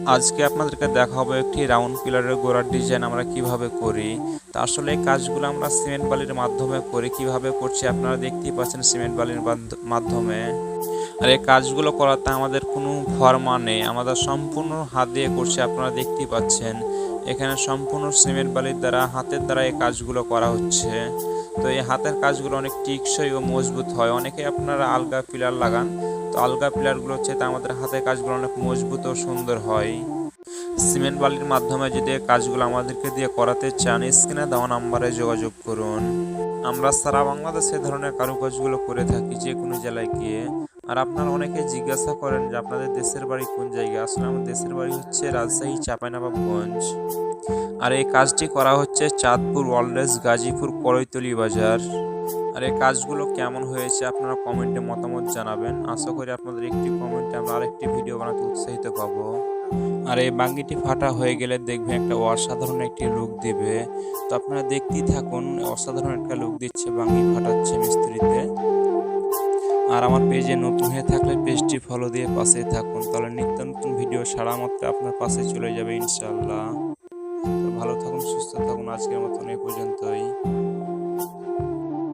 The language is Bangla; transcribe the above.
আজকে আপনাদেরকে দেখাবো একটি রাউন্ড পিলারের গোড়ার ডিজাইন আমরা কিভাবে করি। তা আসলে এই কাজগুলো আমরা সিমেন্ট বালির মাধ্যমে করি। কিভাবে করছি আপনারা দেখতেই পাচ্ছেন সিমেন্ট বালির মাধ্যমে। আর এই কাজগুলো করাতে আমাদের কোনো ফর্মা নেই, আমাদের সম্পূর্ণ হাত দিয়ে করছি। আপনারা দেখতেই পাচ্ছেন এখানে সম্পূর্ণ সিমেন্ট বালির দ্বারা, হাতের দ্বারা এই কাজগুলো করা হচ্ছে। তো এই হাতের কাজগুলো অনেক টিকসই ও মজবুত হয়। অনেকে আপনারা আলগা পিলার লাগান, তো আলগা পিলারগুলো হচ্ছে তা আমাদের হাতের কাজগুলো অনেক মজবুত ও সুন্দর হয়। সিমেন্ট বালির মাধ্যমে যদি কাজগুলো আমাদেরকে দিয়ে করাতে চান, স্ক্রিনে দেওয়া নাম্বারে যোগাযোগ করুন। আমরা সারা বাংলাদেশে ধরনের কারুকাজগুলো করে থাকি, যে কোনো জেলায় গিয়ে। আর আপনারা অনেকে জিজ্ঞাসা করেন যে আপনাদের দেশের বাড়ি কোন জায়গায়। আসলে আমার দেশের বাড়ি হচ্ছে রাজশাহী চাঁপাইনবাবগঞ্জ। আর এই কাজটি করা হচ্ছে চাঁদপুর ওয়ালডেস গাজীপুর করৈতলি বাজার। আর এই কাজগুলো কেমন হয়েছে আপনারা কমেন্টে মতামত জানাবেন। আশা করি আপনাদের একটি কমেন্টে আমরা আরেকটি ভিডিও বানাতে উৎসাহিত পাবো। আর এই বাঙ্গিটি ফাটা হয়ে গেলে দেখবেন একটা অসাধারণ একটি লুক দিবে। তো আপনারা দেখতেই থাকুন, অসাধারণ একটা লুক দিচ্ছে বাঙ্গি ফাটাচ্ছে মিস্ত্রিতে। আর আমার পেজে নতুন হয়ে থাকলে পেজটি ফলো দিয়ে পাশে থাকুন, তাহলে নিত্য নতুন ভিডিও সারা মাত্র আপনার পাশে চলে যাবে ইনশাল্লাহ। তো ভালো থাকুন, সুস্থ থাকুন, আজকের মতন এই পর্যন্তই।